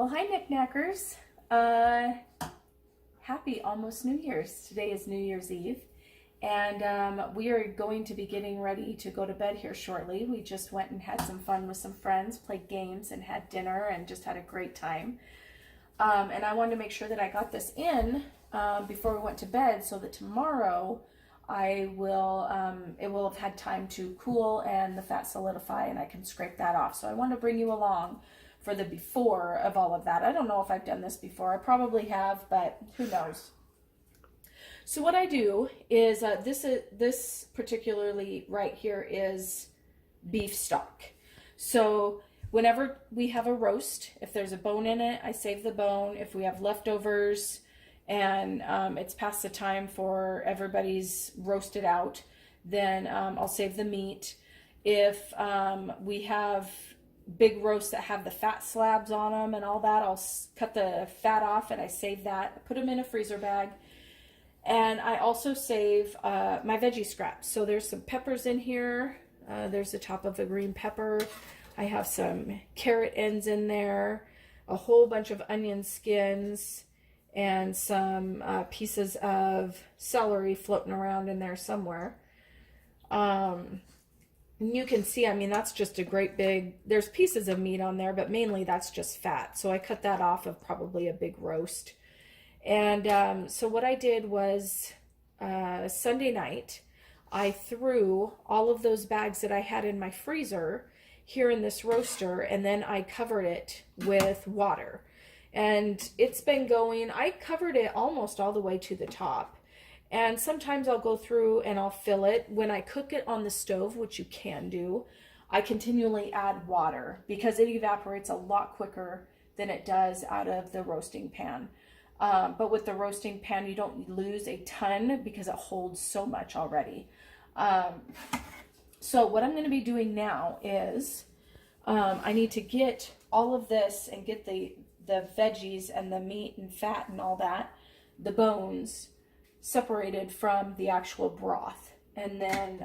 Well, hi, NicNaccers. Happy almost New Year's. Today is New Year's Eve, and we are going to be getting ready to go to bed here shortly. We just went and had some fun with some friends, played games, and had dinner, and just had a great time. And I wanted to make sure that I got this in before we went to bed, so that tomorrow it will have had time to cool and the fat solidify, and I can scrape that off. So I want to bring you along for the before of all of that. I don't know if I've done this before. I probably have, but who knows. So what I do is this particularly right here is beef stock. So whenever we have a roast, if there's a bone in it, I save the bone. If we have leftovers and it's past the time for everybody's roasted out, then I'll save the meat. If we have big roasts that have the fat slabs on them and all that, I'll cut the fat off and I save that, put them in a freezer bag. And I also save my veggie scraps. So there's some peppers in here. There's the top of a green pepper. I have some carrot ends in there, a whole bunch of onion skins, and some pieces of celery floating around in there somewhere. You can see, I mean, that's just a great big, there's pieces of meat on there, but mainly that's just fat. So I cut that off of probably a big roast. And so what I did was Sunday night, I threw all of those bags that I had in my freezer here in this roaster, and then I covered it with water. And it's been going, I covered it almost all the way to the top. And sometimes I'll go through and I'll fill it. When I cook it on the stove, which you can do, I continually add water because it evaporates a lot quicker than it does out of the roasting pan. But with the roasting pan, you don't lose a ton because it holds so much already. So what I'm going to be doing now is I need to get all of this and get the veggies and the meat and fat and all that, the bones, separated from the actual broth. And then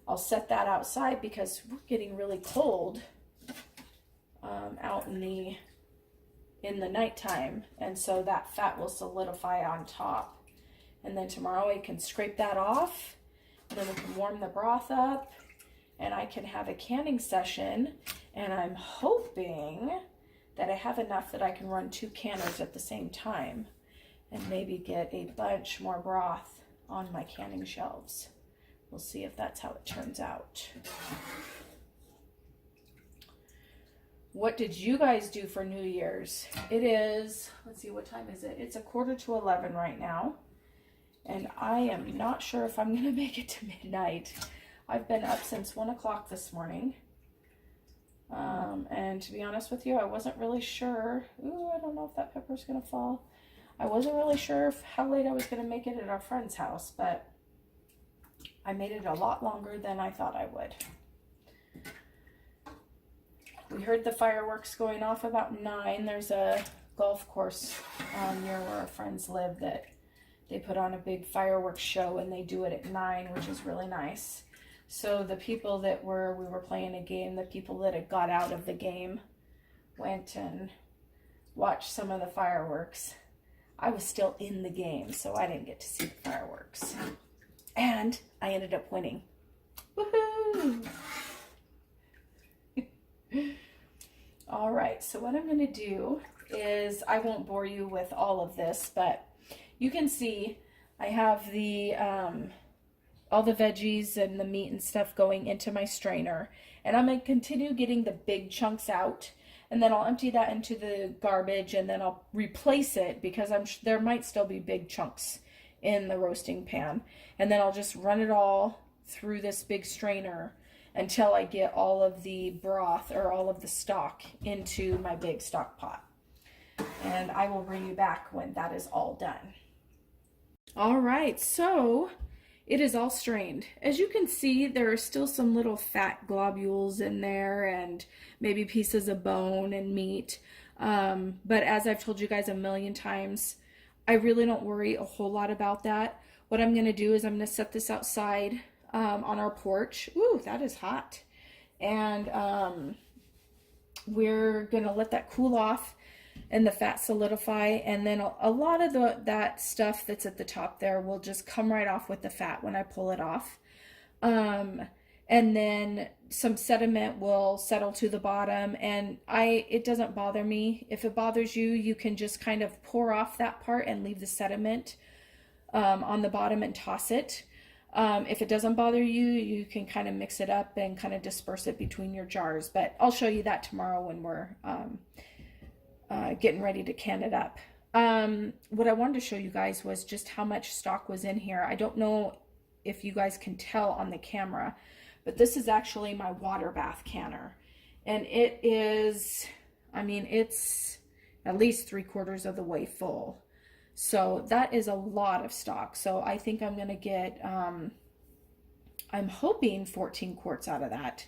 I'll set that outside because we're getting really cold out in the nighttime, and so that fat will solidify on top. And then tomorrow I can scrape that off, and then we can warm the broth up, and I can have a canning session. And I'm hoping that I have enough that I can run 2 canners at the same time and maybe get a bunch more broth on my canning shelves. We'll see if that's how it turns out. What did you guys do for New Year's? It is, let's see, what time is it? It's 10:45 right now. And I am not sure if I'm gonna make it to midnight. I've been up since 1 o'clock this morning. And to be honest with you, I wasn't really sure. Ooh, I don't know if that pepper's gonna fall. I wasn't really sure how late I was going to make it at our friend's house, but I made it a lot longer than I thought I would. We heard the fireworks going off about 9. There's a golf course near where our friends live that they put on a big fireworks show, and they do it at 9, which is really nice. So the people that we were playing a game, the people that had got out of the game went and watched some of the fireworks. I was still in the game, so I didn't get to see the fireworks. And I ended up winning. Woohoo! All right, so what I'm going to do is, I won't bore you with all of this, but you can see I have the all the veggies and the meat and stuff going into my strainer. And I'm going to continue getting the big chunks out. And then I'll empty that into the garbage, and then I'll replace it because there might still be big chunks in the roasting pan. And then I'll just run it all through this big strainer until I get all of the broth or all of the stock into my big stock pot. And I will bring you back when that is all done. All right, so it is all strained. As you can see, there are still some little fat globules in there and maybe pieces of bone and meat. But as I've told you guys a million times, I really don't worry a whole lot about that. What I'm going to do is I'm going to set this outside on our porch. Ooh, that is hot. And we're going to let that cool off and the fat solidify, and then a lot of that stuff that's at the top there will just come right off with the fat when I pull it off. And then some sediment will settle to the bottom, and it doesn't bother me. If it bothers you, you can just kind of pour off that part and leave the sediment on the bottom and toss it. If it doesn't bother you, you can kind of mix it up and kind of disperse it between your jars, but I'll show you that tomorrow when we're getting ready to can it up. What I wanted to show you guys was just how much stock was in here. I don't know if you guys can tell on the camera, but this is actually my water bath canner, and it is, I mean, it's at least 3/4 of the way full. So that is a lot of stock. So I think I'm going to get, I'm hoping 14 quarts out of that.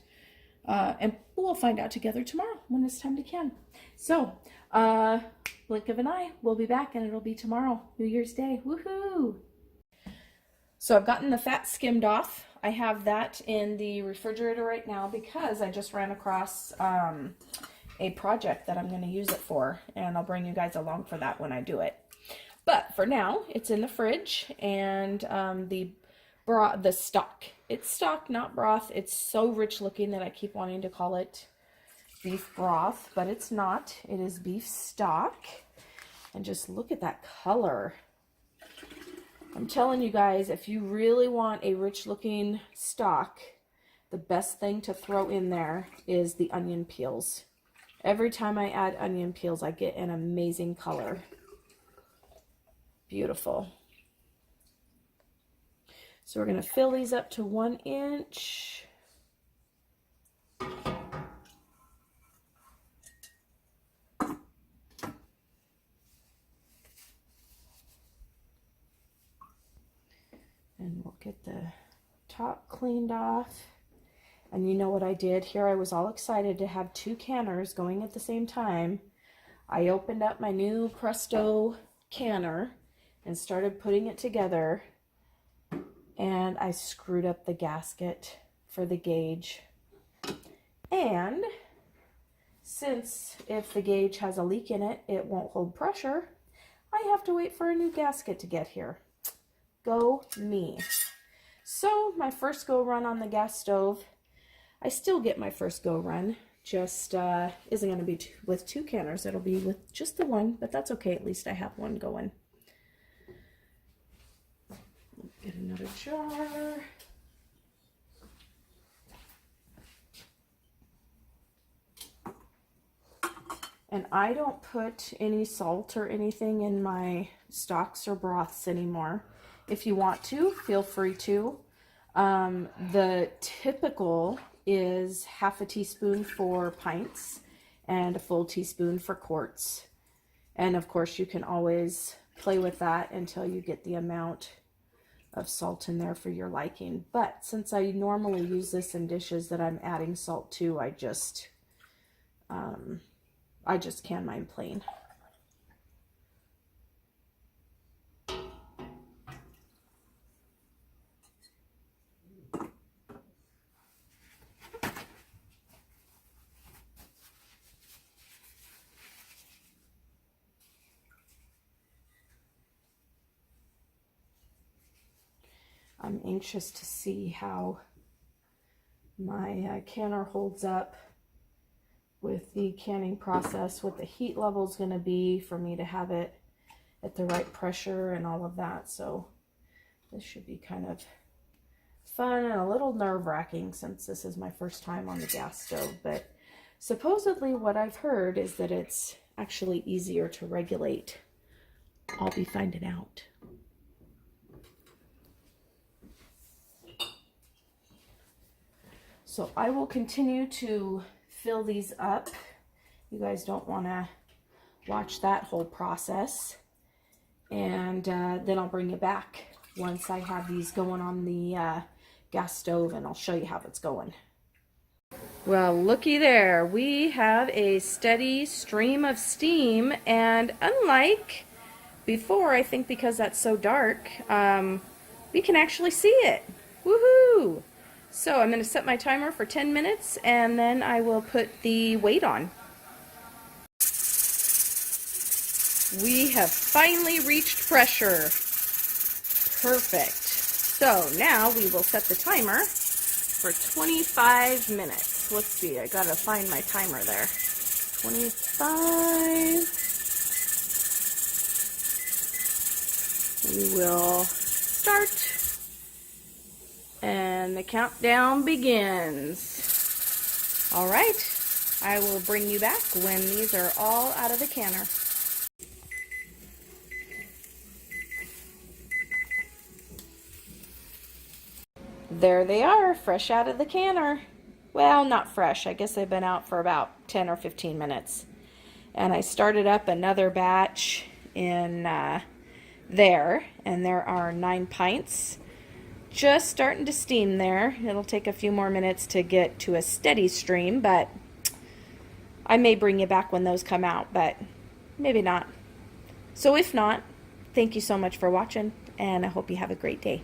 And we'll find out together tomorrow when it's time to can. So, blink of an eye, we'll be back, and it'll be tomorrow, New Year's Day. Woohoo! So I've gotten the fat skimmed off. I have that in the refrigerator right now because I just ran across a project that I'm going to use it for, and I'll bring you guys along for that when I do it. But for now, it's in the fridge, and the stock. It's stock, not broth. It's so rich looking that I keep wanting to call it beef broth, but it's not. It is beef stock. And just look at that color. I'm telling you guys, if you really want a rich looking stock, the best thing to throw in there is the onion peels. Every time I add onion peels, I get an amazing color. Beautiful. So we're going to fill these up to 1 inch. And we'll get the top cleaned off. And you know what I did here? I was all excited to have 2 canners going at the same time. I opened up my new Presto canner and started putting it together, and I screwed up the gasket for the gauge. And since if the gauge has a leak in it, it won't hold pressure, I have to wait for a new gasket to get here. Go me. So my first go run on the gas stove, I still get my first go run, just isn't going to be with 2 canners. It'll be with just the one, but that's okay. At least I have one going. Get another jar. And I don't put any salt or anything in my stocks or broths anymore. If you want to, feel free to. The typical is 1/2 teaspoon for pints and a full teaspoon for quarts. And of course you can always play with that until you get the amount of salt in there for your liking. But since I normally use this in dishes that I'm adding salt to, I just can mine plain. I'm anxious to see how my canner holds up with the canning process, what the heat level is going to be for me to have it at the right pressure and all of that. So this should be kind of fun and a little nerve-wracking since this is my first time on the gas stove. But supposedly what I've heard is that it's actually easier to regulate. I'll be finding out. So I will continue to fill these up. You guys don't want to watch that whole process. And then I'll bring you back once I have these going on the gas stove, and I'll show you how it's going. Well, looky there. We have a steady stream of steam, and unlike before, I think because that's so dark, we can actually see it. Woohoo! So I'm going to set my timer for 10 minutes, and then I will put the weight on. We have finally reached pressure. Perfect. So now we will set the timer for 25 minutes. Let's see, I gotta find my timer there. 25. We will start. And the countdown begins. All right, I will bring you back when these are all out of the canner. There they are, fresh out of the canner. Well, not fresh. I guess they've been out for about 10 or 15 minutes. And I started up another batch in there, and there are 9 pints. Just starting to steam there. It'll take a few more minutes to get to a steady stream, but I may bring you back when those come out, but maybe not. So if not, thank you so much for watching, and I hope you have a great day.